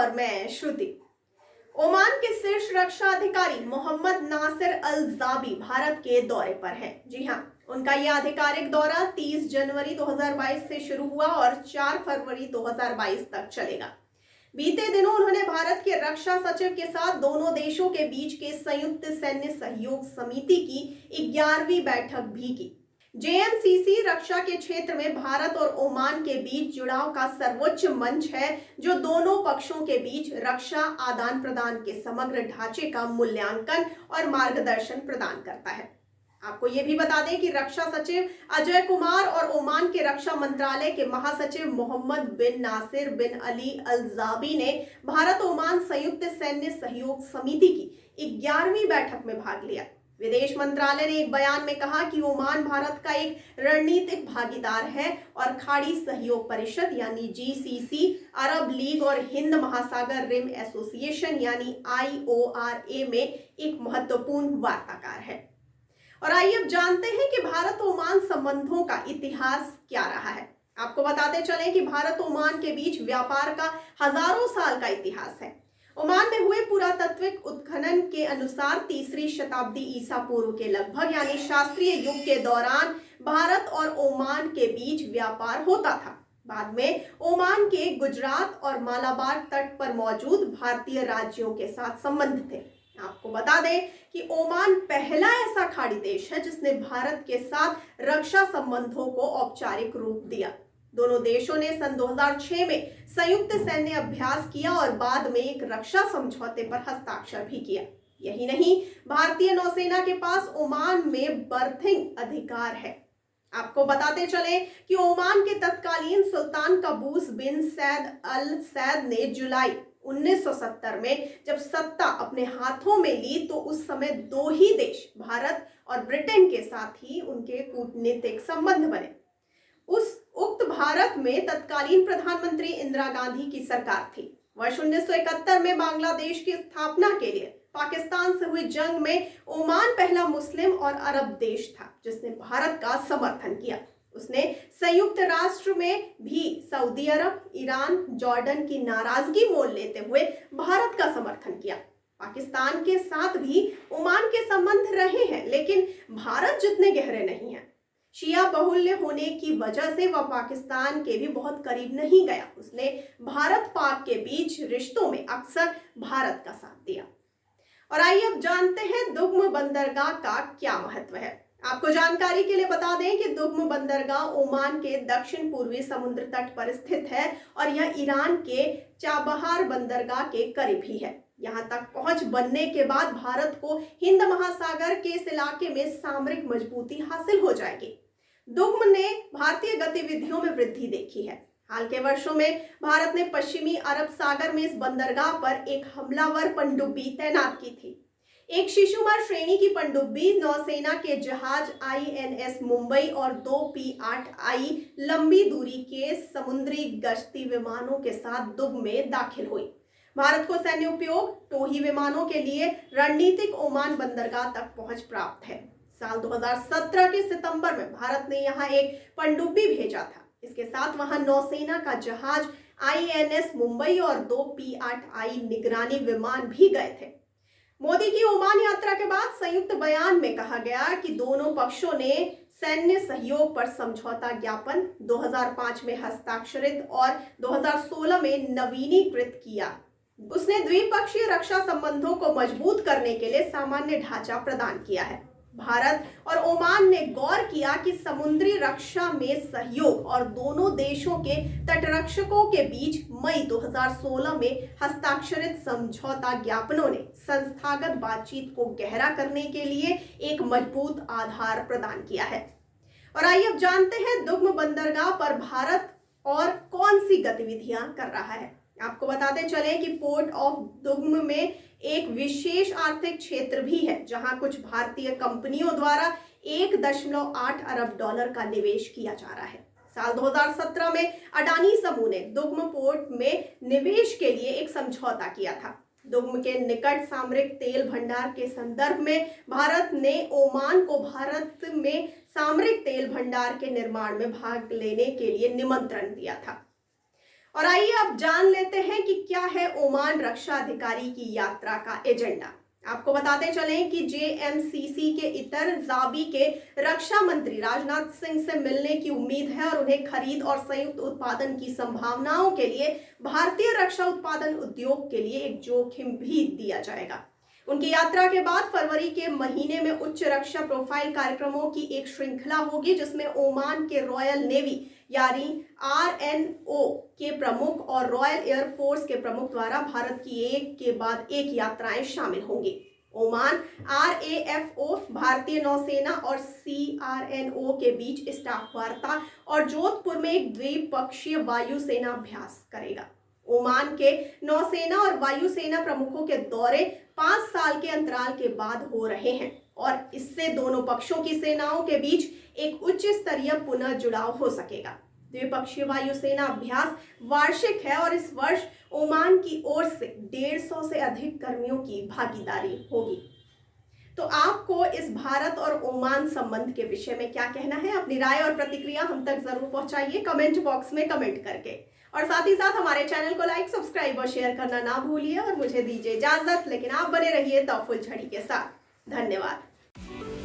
और मैं श्रुति। ओमान के शीर्ष रक्षा अधिकारी मोहम्मद नासिर अल जाबी भारत के दौरे पर हैं। जी हां, उनका यह आधिकारिक दौरा 30 जनवरी 2022 से शुरू हुआ और 4 फरवरी 2022 तक चलेगा। बीते दिनों उन्होंने भारत के रक्षा सचिव के साथ दोनों देशों के बीच के संयुक्त सैन्य सहयोग समिति की 11वीं बैठक भी की। जेएमसीसी रक्षा के क्षेत्र में भारत और ओमान के बीच जुड़ाव का सर्वोच्च मंच है, जो दोनों पक्षों के बीच रक्षा आदान प्रदान के समग्र ढांचे का मूल्यांकन और मार्गदर्शन प्रदान करता है। आपको ये भी बता दें कि रक्षा सचिव अजय कुमार और ओमान के रक्षा मंत्रालय के महासचिव मोहम्मद बिन नासिर बिन अली अल जाबी ने भारत ओमान संयुक्त सैन्य सहयोग समिति की 11वीं बैठक में भाग लिया। विदेश मंत्रालय ने एक बयान में कहा कि ओमान भारत का एक रणनीतिक भागीदार है और खाड़ी सहयोग परिषद यानी जीसीसी, अरब लीग और हिंद महासागर रिम एसोसिएशन यानी आईओआरए में एक महत्वपूर्ण वार्ताकार है। और आइए अब जानते हैं कि भारत ओमान संबंधों का इतिहास क्या रहा है। आपको बताते चलें कि भारत ओमान के बीच व्यापार का हजारों साल का इतिहास है। ओमान में हुए पुरातात्विक उत्खनन के अनुसार 3री शताब्दी ईसा पूर्व के लगभग यानी शास्त्रीय युग के दौरान भारत और ओमान के बीच व्यापार होता था। बाद में ओमान के गुजरात और मालाबार तट पर मौजूद भारतीय राज्यों के साथ संबंध थे। आपको बता दें कि ओमान पहला ऐसा खाड़ी देश है जिसने भारत के साथ रक्षा संबंधों को औपचारिक रूप दिया। दोनों देशों ने सन 2006 में संयुक्त सैन्य अभ्यास किया और बाद में एक रक्षा समझौते पर हस्ताक्षर भी किया। यही नहीं, भारतीय नौसेना के पास ओमान में बर्थिंग अधिकार है। आपको बताते चले कि ओमान के तत्कालीन सुल्तान कबूस बिन सैद अल सैद ने जुलाई 1970 में जब सत्ता अपने हाथों में ली तो उस समय दो ही देश भारत और ब्रिटेन के साथ ही उनके कूटनीतिक संबंध बने। उस उक्त भारत में तत्कालीन प्रधानमंत्री इंदिरा गांधी की सरकार थी। वर्ष 1971 में बांग्लादेश की स्थापना के लिए पाकिस्तान से हुई जंग में ओमान पहला मुस्लिम और अरब देश था जिसने भारत का समर्थन किया। उसने संयुक्त राष्ट्र में भी सऊदी अरब, ईरान, जॉर्डन की नाराजगी मोल लेते हुए भारत का समर्थन किया। पाकिस्तान के साथ भी ओमान के संबंध रहे हैं, लेकिन भारत जितने गहरे नहीं हैं। शिया बहुल्य होने की वजह से वह पाकिस्तान के भी बहुत करीब नहीं गया। उसने भारत पाक के बीच रिश्तों में अक्सर भारत का साथ दिया। और आइए अब जानते हैं दुग्म बंदरगाह का क्या महत्व है। आपको जानकारी के लिए बता दें कि दुग्म बंदरगाह ओमान के दक्षिण पूर्वी समुद्र तट पर स्थित है और यह ईरान के चाबहार बंदरगाह के करीब ही है। यहां तक पहुंच बनने के बाद भारत को हिंद महासागर के इस इलाके में सामरिक मजबूती हासिल हो जाएगी। दुग्म ने भारतीय गतिविधियों में वृद्धि देखी है। हाल के वर्षों में भारत ने पश्चिमी अरब सागर में इस बंदरगाह पर एक हमलावर पनडुब्बी तैनात की थी। एक शिशुमार श्रेणी की पनडुब्बी नौसेना के जहाज आईएनएस मुंबई और 2 P-8I लंबी दूरी के समुद्री गश्ती विमानों के साथ दुग्म में दाखिल हुई। भारत को सैन्य उपयोग टोही विमानों के लिए रणनीतिक ओमान बंदरगाह तक पहुंच प्राप्त है। साल 2017 के सितंबर में भारत ने यहां एक पनडुब्बी भेजा था। इसके साथ वहां नौसेना का जहाज आईएनएस मुंबई और 2 P-8I निगरानी विमान भी गए थे। मोदी की ओमान यात्रा के बाद संयुक्त बयान में कहा गया कि दोनों पक्षों ने सैन्य सहयोग पर समझौता ज्ञापन 2005 में हस्ताक्षरित और 2016 में नवीनीकृत किया। उसने द्विपक्षीय रक्षा संबंधों को मजबूत करने के लिए सामान्य ढांचा प्रदान किया है। भारत और ओमान ने गौर किया कि समुद्री रक्षा में सहयोग और दोनों देशों के तटरक्षकों के बीच मई 2016 में हस्ताक्षरित समझौता ज्ञापनों ने संस्थागत बातचीत को गहरा करने के लिए एक मजबूत आधार प्रदान किया है। और आइए अब जानते हैं दुग्म बंदरगाह पर भारत और कौन सी गतिविधियां कर रहा है। आपको बताते चले कि पोर्ट ऑफ दुग्म में एक विशेष आर्थिक क्षेत्र भी है जहां कुछ भारतीय कंपनियों द्वारा 1.8 अरब डॉलर का निवेश किया जा रहा है। साल 2017 में अडानी समूह ने दुग्म पोर्ट में निवेश के लिए एक समझौता किया था। दुग्म के निकट सामरिक तेल भंडार के संदर्भ में भारत ने ओमान को भारत में सामरिक तेल भंडार के निर्माण में भाग लेने के लिए निमंत्रण दिया था। और आइए अब जान लेते हैं कि क्या है ओमान रक्षा अधिकारी की यात्रा का एजेंडा। आपको बताते चलें कि जेएमसीसी के इतर जाबी के रक्षा मंत्री राजनाथ सिंह से मिलने की उम्मीद है और उन्हें खरीद और संयुक्त उत्पादन की संभावनाओं के लिए भारतीय रक्षा उत्पादन उद्योग के लिए एक जोखिम भी दिया जाएगा। उनकी यात्रा के बाद फरवरी के महीने में उच्च रक्षा प्रोफाइल कार्यक्रमों की एक श्रृंखला होगी, जिसमें ओमान के रॉयल नेवी यानी आरएनओ के प्रमुख और रॉयल एयरफोर्स के प्रमुख द्वारा भारत की एक के बाद एक यात्राएं शामिल होंगी। ओमान आरएएफओ, भारतीय नौसेना और सीआरएनओ के बीच स्टाफ वार्ता और जोधपुर में एक द्विपक्षीय वायुसेना अभ्यास करेगा। ओमान के नौसेना और वायुसेना प्रमुखों के दौरे 5 साल के अंतराल के बाद हो रहे हैं और इससे दोनों पक्षों की सेनाओं के बीच एक उच्च स्तरीय पुनः जुड़ाव हो सकेगा। द्विपक्षीय वायुसेना अभ्यास वार्षिक है और इस वर्ष ओमान की ओर से 150 से अधिक कर्मियों की भागीदारी होगी। तो आपको इस भारत और ओमान संबंध के विषय में क्या कहना है? अपनी राय और प्रतिक्रिया हम तक जरूर पहुंचाइए कमेंट बॉक्स में कमेंट करके, और साथ ही साथ हमारे चैनल को लाइक, सब्सक्राइब और शेयर करना ना भूलिए। और मुझे दीजिए इजाजत, लेकिन आप बने रहिए द फुलझड़ी के साथ। धन्यवाद।